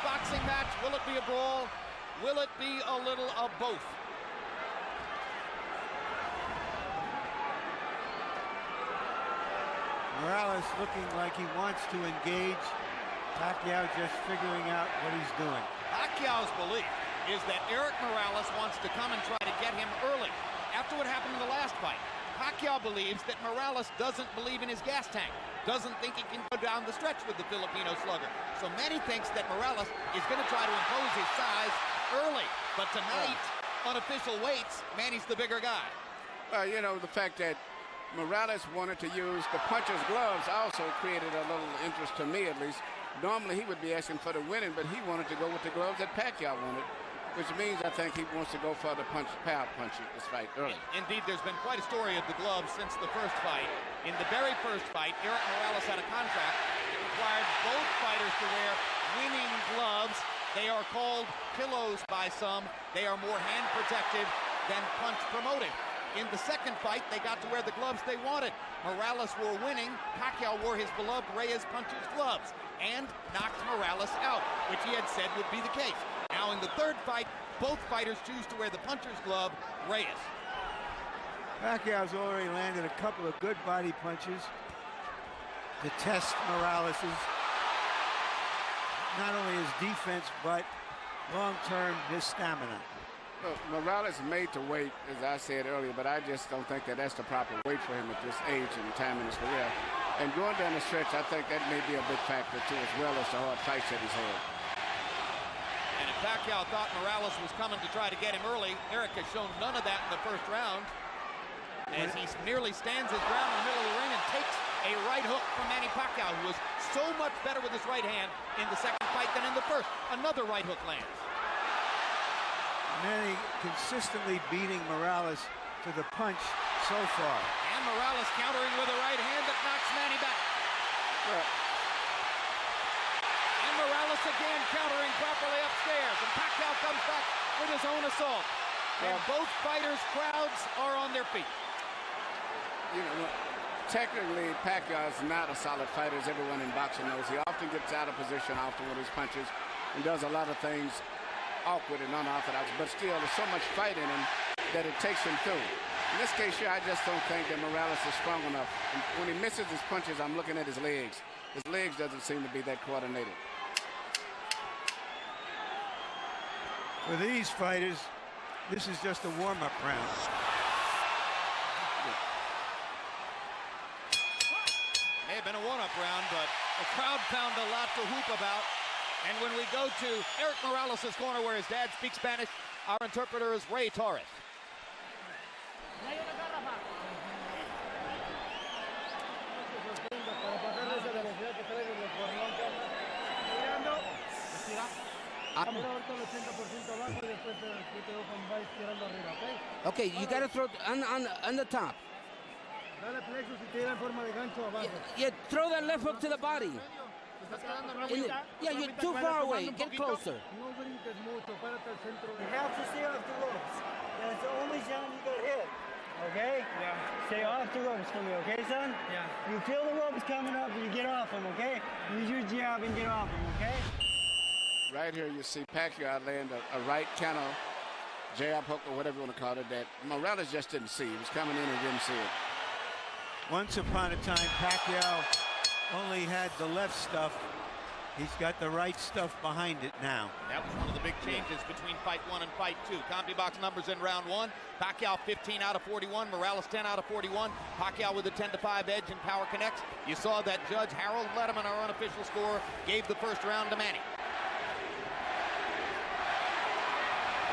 boxing match? Will it be a brawl? Will it be a little of both? Morales looking like he wants to engage. Pacquiao just figuring out what he's doing. Pacquiao's belief is that Erik Morales wants to come and try to get him early. After what happened in the last fight, Pacquiao believes that Morales doesn't believe in his gas tank, doesn't think he can go down the stretch with the Filipino slugger. So Manny thinks that Morales is going to try to impose his size early. But tonight, on official weights, Manny's the bigger guy. Well, you know, the fact that Morales wanted to use the puncher's gloves also created a little interest to me, at least. Normally, he would be asking for the winning, but he wanted to go with the gloves that Pacquiao wanted, which means I think he wants to go for the power punch this fight early. Indeed, there's been quite a story of the gloves since the first fight. In the very first fight, Erik Morales had a contract that required both fighters to wear winning gloves. They are called pillows by some. They are more hand protective than punch promotive. In the second fight, they got to wear the gloves they wanted. Morales wore winning. Pacquiao wore his beloved Reyes puncher's gloves and knocked Morales out, which he had said would be the case. Now in the third fight, both fighters choose to wear the puncher's glove, Reyes. Pacquiao's already landed a couple of good body punches to test Morales's, not only his defense, but long-term his stamina. Look, Morales made to wait, as I said earlier, but I just don't think that that's the proper weight for him at this age and time in his career. And going down the stretch, I think that may be a big factor, too, as well as the hard fights that he's had. And if Pacquiao thought Morales was coming to try to get him early, Erik has shown none of that in the first round, as he nearly stands his ground in the middle of the ring and takes a right hook from Manny Pacquiao, who was so much better with his right hand in the second fight than in the first. Another right hook lands. Manny consistently beating Morales to the punch so far. And Morales countering with a right hand that knocks Manny back. And Morales again countering properly upstairs. And Pacquiao comes back with his own assault. And both fighters' crowds are on their feet. You know, technically, Pacquiao is not a solid fighter, as everyone in boxing knows. He often gets out of position often with his punches and does a lot of things awkward and unorthodox, but still there's so much fight in him that it takes him through. In this case here, I just don't think that Morales is strong enough. And when he misses his punches, I'm looking at his legs. His legs doesn't seem to be that coordinated. For these fighters, this is just a warm-up round. May have been a one-up round, but the crowd found a lot to whoop about. And when we go to Erik Morales' corner, where his dad speaks Spanish, our interpreter is Ray Torres. Okay, you got to throw on the top. Yeah, throw that left hook to the body. Yeah, you're too far away. Get closer. You have to stay off the ropes. That's the only time you get hit. Okay? Yeah. Stay off the ropes for me, okay, son? Yeah. You feel the ropes coming up, you get off them, okay? Use your jab and get off them, okay? Right here, you see Pacquiao land a right counter jab hook, or whatever you want to call it, that Morales just didn't see. He was coming in and didn't see it. Once upon a time, Pacquiao only had the left stuff. He's got the right stuff behind it now. That was one of the big changes between fight one and fight two. CompuBox numbers in round one. Pacquiao 15 out of 41. Morales 10 out of 41. Pacquiao with a 10-5 edge in Power Connects. You saw that Judge Harold Letterman, our unofficial score, gave the first round to Manny.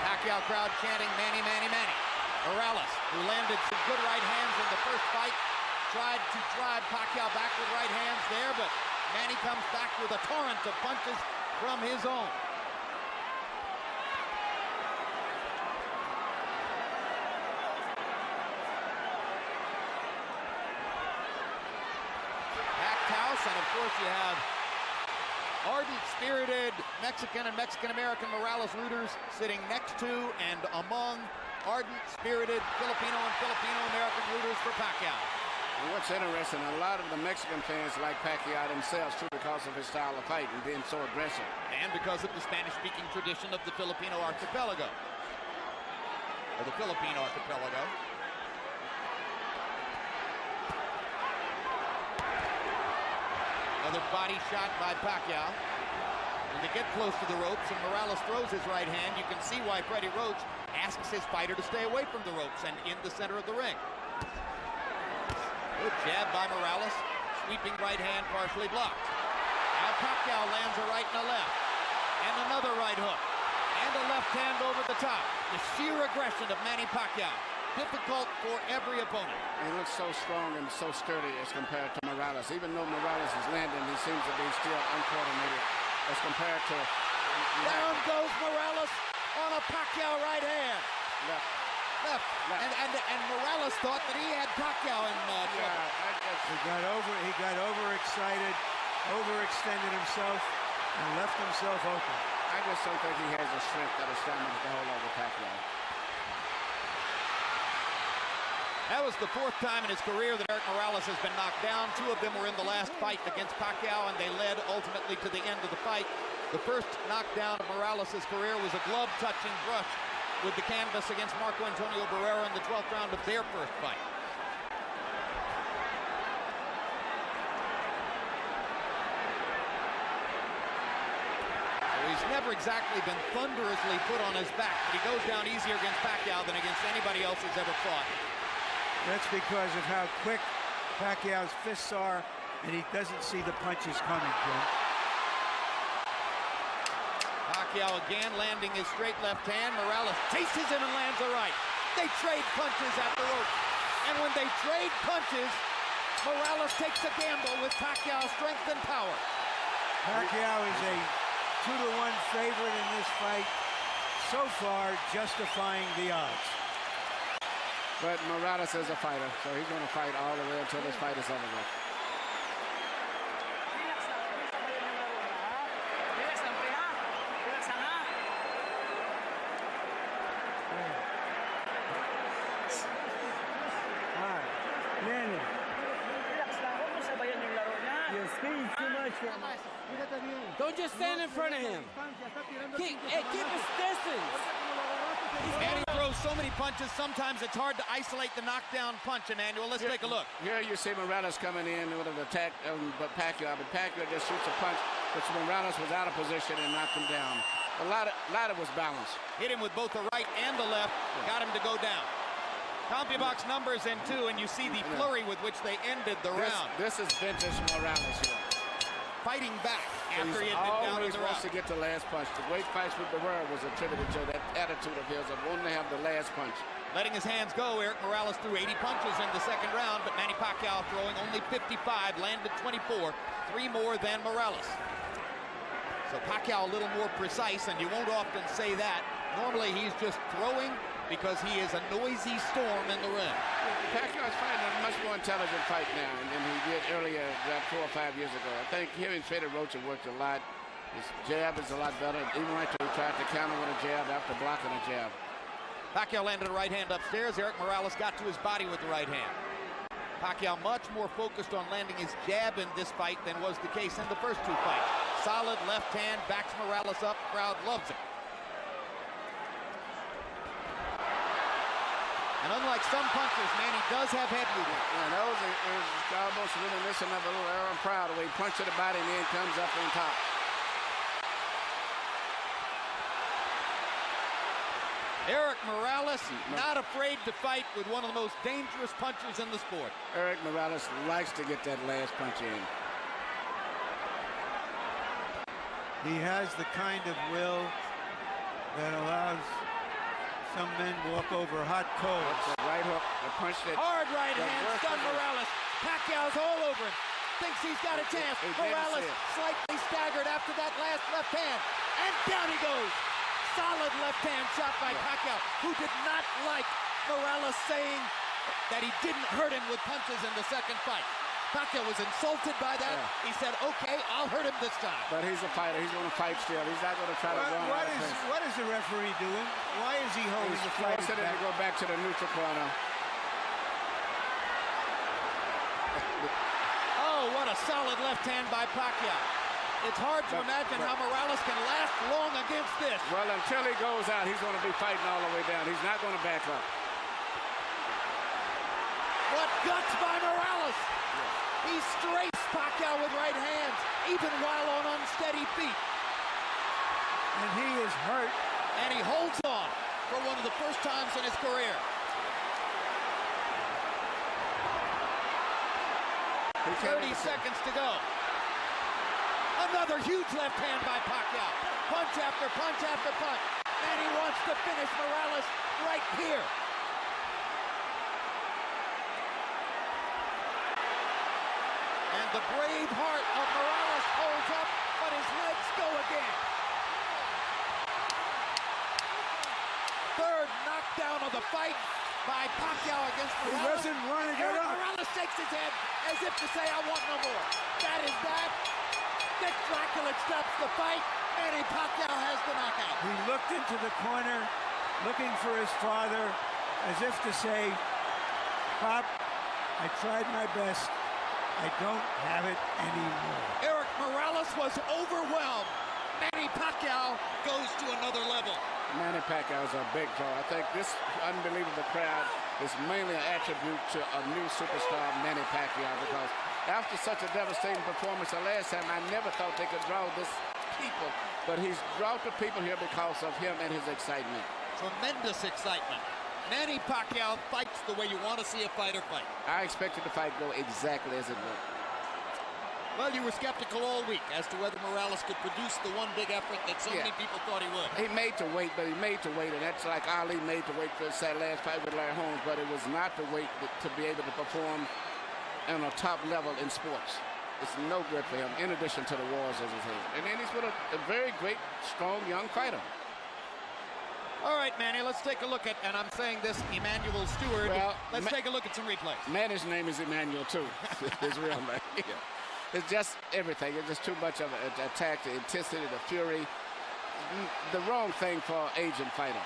Pacquiao crowd chanting Manny, Manny, Manny. Morales, who landed some good right hands in the first fight, tried to drive Pacquiao back with right hands there, but Manny comes back with a torrent of punches from his own. Packed house, and of course you have ardent, spirited Mexican and Mexican-American Morales rooters sitting next to and among ardent, spirited Filipino and Filipino-American rooters for Pacquiao. And what's interesting, a lot of the Mexican fans like Pacquiao themselves too because of his style of fight and being so aggressive. And because of the Spanish-speaking tradition of the Filipino archipelago. Or the Philippine archipelago. Another body shot by Pacquiao. When they get close to the ropes and Morales throws his right hand, you can see why Freddie Roach asks his fighter to stay away from the ropes and in the center of the ring. Good jab by Morales. Sweeping right hand partially blocked. Now Pacquiao lands a right and a left. And another right hook. And a left hand over the top. The sheer aggression of Manny Pacquiao. Difficult for every opponent. He looks so strong and so sturdy as compared to Morales. Even though Morales is landing, he seems to be still uncoordinated as compared to... Down goes Morales on a Pacquiao right hand. Left. And Morales thought that he had Pacquiao in trouble. He got overexcited, overextended himself, and left himself open. I just don't think he has the strength or the stamina to hold over Pacquiao. That was the fourth time in his career that Erik Morales has been knocked down. Two of them were in the last fight against Pacquiao, and they led ultimately to the end of the fight. The first knockdown of Morales' career was a glove-touching brush with the canvas against Marco Antonio Barrera in the 12th round of their first fight. So he's never exactly been thunderously put on his back, but he goes down easier against Pacquiao than against anybody else he's ever fought. That's because of how quick Pacquiao's fists are, and he doesn't see the punches coming, Jim. Pacquiao again landing his straight left hand. Morales chases him and lands a right. They trade punches at the rope. And when they trade punches, Morales takes a gamble with Pacquiao's strength and power. Pacquiao is a 2-to-1 favorite in this fight, so far justifying the odds. But Morales is a fighter, so he's going to fight all the way until this fight is over with. Manny. Your speed's too much for him. Don't just stand in front of him. Keep his distance. Manny throws so many punches, sometimes it's hard to isolate the knockdown punch, Emmanuel. Let's take a look. Here you see Morales coming in with an attack, but Pacquiao just shoots a punch, which Morales was out of position and knocked him down. A lot of was balanced. Hit him with both the right and the left, got him to go down. CompuBox numbers in 2, and you see the flurry with which they ended the round. This is vintage Morales here. Fighting back after he had been down in always the wants round. to get the last punch. The great fights with Barrera was attributed to that attitude of his of wanting to have the last punch. Letting his hands go, Erik Morales threw 80 punches in the second round, but Manny Pacquiao throwing only 55, landed 24, 3 more than Morales. So Pacquiao a little more precise, and you won't often say that. Normally he's just throwing because he is a noisy storm in the ring. Pacquiao's fighting a much more intelligent fight now than he did earlier, about 4 or 5 years ago. I think him and Freddie Roach have worked a lot. His jab is a lot better. Even right there, he tried to counter with a jab after blocking a jab. Pacquiao landed a right hand upstairs. Erik Morales got to his body with the right hand. Pacquiao much more focused on landing his jab in this fight than was the case in the first 2 fights. Solid left hand, backs Morales up, crowd loves it. And unlike some punchers, Manny does have head movement. Yeah, that was almost reminiscent of a little Aaron Proud, where he punched to the body and then comes up on top. Erik Morales, not afraid to fight with one of the most dangerous punchers in the sport. Erik Morales likes to get that last punch in. He has the kind of will that allows some men walk over hot coals. That's a right hook, the punch that... Hard right hand, stunned Morales. Pacquiao's all over him. Thinks he's got a chance. Morales slightly staggered after that last left hand. And down he goes. Solid left hand shot by Pacquiao, who did not like Morales saying that he didn't hurt him with punches in the second fight. Pacquiao was insulted by that. Yeah. He said, okay, I'll hurt him this time. But he's a fighter. He's going to fight still. He's not going to try to run. What is the referee doing? Why is he holding the fight? He's forcing him to go back to the neutral corner. solid left hand by Pacquiao. It's hard to imagine how Morales can last long against this. Well, until he goes out, he's going to be fighting all the way down. He's not going to back up. What guts by Morales! He strafes Pacquiao with right hands, even while on unsteady feet. And he is hurt. And he holds on for one of the first times in his career. 30 seconds to go. Another huge left hand by Pacquiao. Punch after punch after punch. And he wants to finish Morales right here. And the brave heart of Morales holds up, but his legs go again. Third knockdown of the fight by Pacquiao against Morales. He doesn't want to get up. Morales shakes his head as if to say, I want no more. That is that. Dick Dracula stops the fight. Manny Pacquiao has the knockout. He looked into the corner, looking for his father, as if to say, Pop, I tried my best. I don't have it anymore. Erik Morales was overwhelmed. Manny Pacquiao goes to another level. Manny Pacquiao is a big draw. I think this unbelievable crowd is mainly an attribute to a new superstar, Manny Pacquiao, because after such a devastating performance the last time, I never thought they could draw this people, but he's brought the people here because of him and his excitement. Tremendous excitement. Manny Pacquiao fights the way you want to see a fighter fight. I expected the fight go exactly as it went. Well, you were skeptical all week as to whether Morales could produce the one big effort that so many people thought he would. He made to wait, but he made to wait, and that's like Ali made to wait for his last fight with Larry Holmes, but it was not to wait to be able to perform on a top level in sports. It's no good for him, in addition to the wars as he's had. And then he's with a very great, strong, young fighter. All right, Manny, let's take a look at, and I'm saying this, Emmanuel Stewart. Well, let's take a look at some replays. Manny's name is Emmanuel, too. His real name. Yeah. It's just everything. It's just too much of an attack, the intensity, the fury. The wrong thing for an aging fighter.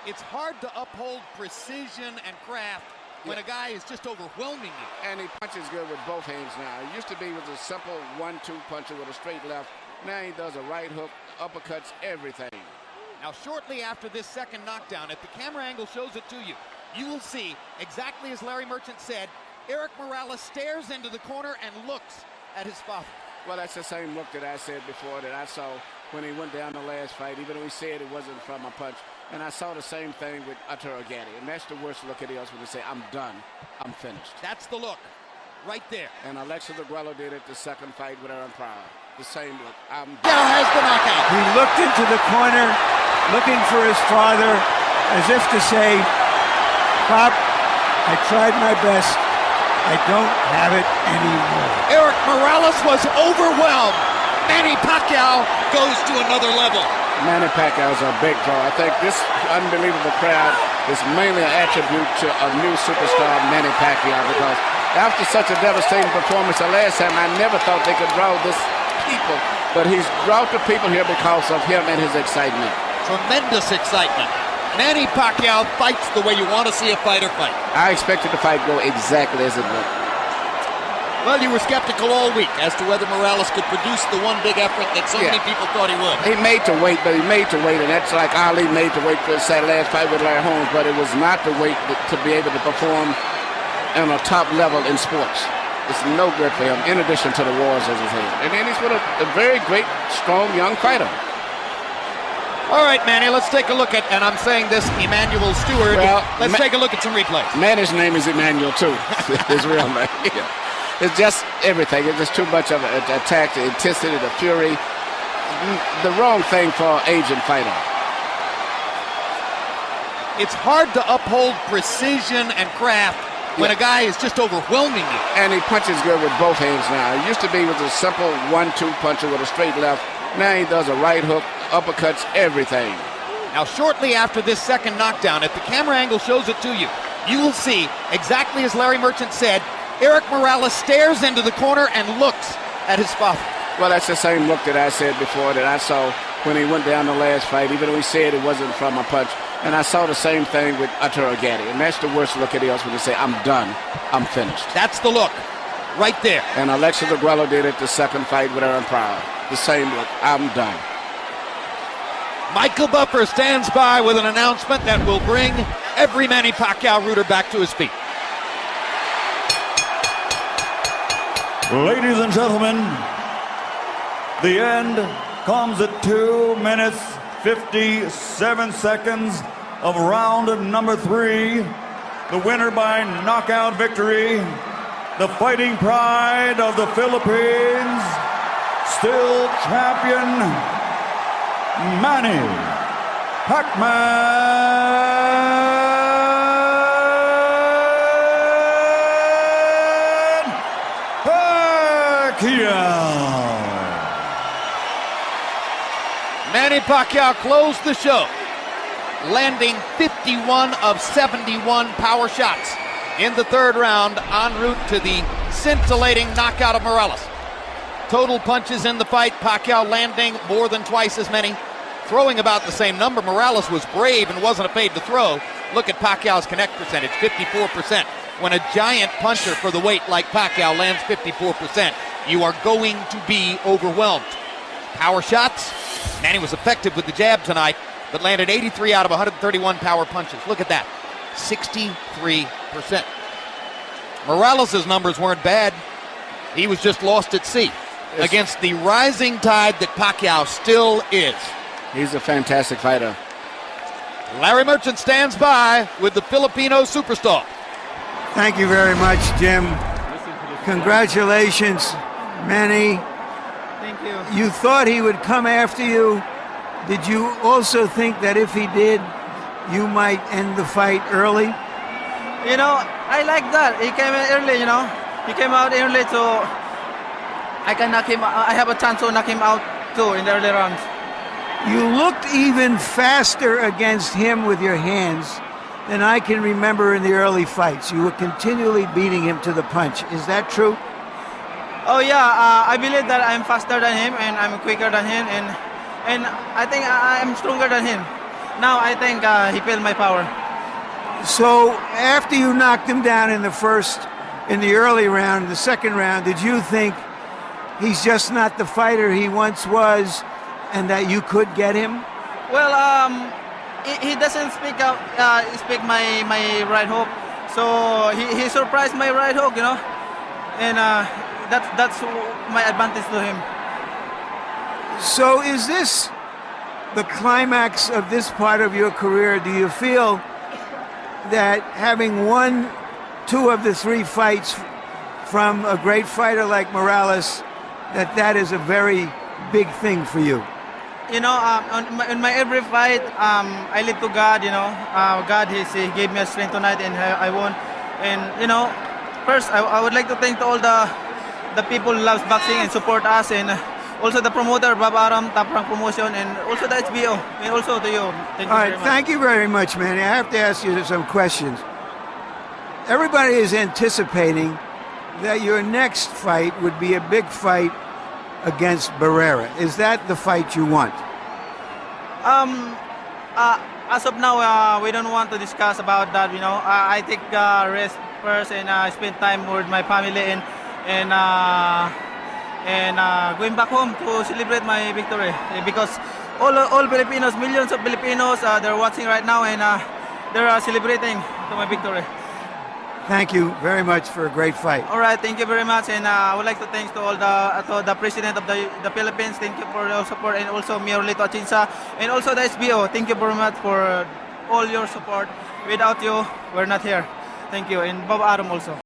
It's hard to uphold precision and craft when a guy is just overwhelming you. And he punches good with both hands now. It used to be with a simple 1-2 puncher with a straight left. Now he does a right hook, uppercuts, everything. Now, shortly after this second knockdown, if the camera angle shows it to you, you will see, exactly as Larry Merchant said, Erik Morales stares into the corner and looks at his father. Well, that's the same look that I said before that I saw when he went down the last fight, even though he said it wasn't from a punch. And I saw the same thing with Arturo Gatti. And that's the worst look it is when they say, I'm done, I'm finished. That's the look, right there. And Alexa DeGuello did it the second fight with Aaron Pryor. The same look. Now has the knockout. He looked into the corner, looking for his father, as if to say, Pop, I tried my best. I don't have it anymore. Erik Morales was overwhelmed. Manny Pacquiao goes to another level. Manny Pacquiao is a big draw. I think this unbelievable crowd is mainly an attribute to a new superstar, Manny Pacquiao, because after such a devastating performance the last time, I never thought they could draw this people, but he's brought the people here because of him and his excitement. Tremendous excitement. Manny Pacquiao fights the way you want to see a fighter fight. I expected the fight go exactly as it went. Well, you were skeptical all week as to whether Morales could produce the one big effort that so many people thought he would. He made to wait, but he made to wait, and that's like Ali made to wait for his last fight with Larry Holmes, but it was not to wait to be able to perform on a top level in sports. It's no good for him, in addition to the wars as he's had. And then he's with a very great, strong, young fighter. All right, Manny, let's take a look at, and I'm saying this, Emmanuel Stewart. Well, let's take a look at some replays. Manny's name is Emmanuel, too. His real name. Yeah. It's just everything. It's just too much of an attack, the intensity, the fury. The wrong thing for an aging fighter. It's hard to uphold precision and craft when a guy is just overwhelming you. And he punches good with both hands now. It used to be with a simple 1-2 puncher with a straight left. Now he does a right hook, uppercuts, everything. Now, shortly after this second knockdown, if the camera angle shows it to you, you will see, exactly as Larry Merchant said, Erik Morales stares into the corner and looks at his father. Well, that's the same look that I said before that I saw when he went down the last fight, even though he said it wasn't from a punch. And I saw the same thing with Arturo Gatti. And that's the worst look at else when they say, I'm done, I'm finished. That's the look right there. And Alexis Aguero did it the second fight with Aaron Pryor. The same look, I'm done. Michael Buffer stands by with an announcement that will bring every Manny Pacquiao rooter back to his feet. Ladies and gentlemen, the end comes at 2 minutes 57 seconds of round number 3. The winner by knockout victory, the fighting pride of the Philippines, still champion, Manny Pacquiao. Manny Pacquiao closed the show, landing 51 of 71 power shots in the third round, en route to the scintillating knockout of Morales. Total punches in the fight, Pacquiao landing more than twice as many, throwing about the same number. Morales was brave and wasn't afraid to throw. Look at Pacquiao's connect percentage, 54%. When a giant puncher for the weight like Pacquiao lands 54%, you are going to be overwhelmed. Power shots, Manny was effective with the jab tonight, but landed 83 out of 131 power punches. Look at that, 63%. Morales' numbers weren't bad. He was just lost at sea against the rising tide that Pacquiao still is. He's a fantastic fighter. Larry Merchant stands by with the Filipino superstar. Thank you very much, Jim. Congratulations, Manny. Thank you. You thought he would come after you. Did you also think that if he did, you might end the fight early? You know, I like that. He came in early, you know. He came out early, so I can knock him. I have a chance to knock him out too in the early rounds. You looked even faster against him with your hands than I can remember in the early fights. You were continually beating him to the punch. Is that true? Oh yeah, I believe that I'm faster than him and I'm quicker than him, and I think I'm stronger than him. Now I think he felt my power. So after you knocked him down in the early round, in the second round, did you think he's just not the fighter he once was, and that you could get him? Well, he doesn't speak my right hook, so he surprised my right hook, you know, and that's my advantage to him. So is this the climax of this part of your career? Do you feel that having won 2 of the 3 fights from a great fighter like Morales, that is a very big thing for you? You know, in my every fight, I live to God, you know. God, he gave me a strength tonight and I won. And, you know, first, I would like to thank to all the people who loves boxing and support us, and also the promoter, Bob Aram, Top Rank Promotion, and also the HBO, and also to you. Thank you very much. Thank you very much, Manny. I have to ask you some questions. Everybody is anticipating that your next fight would be a big fight against Barrera. Is that the fight you want? As of now, we don't want to discuss about that. You know, I take rest first and spend time with my family and going back home to celebrate my victory, because all Filipinos, millions of Filipinos, they're watching right now and they're celebrating to my victory. Thank you very much for a great fight. All right, thank you very much, and I would like to thank to all the president of the Philippines. Thank you for your support, and also Mayor Lito Atienza, and also the SBO. Thank you very much for all your support. Without you, we're not here. Thank you, and Bob Aram also.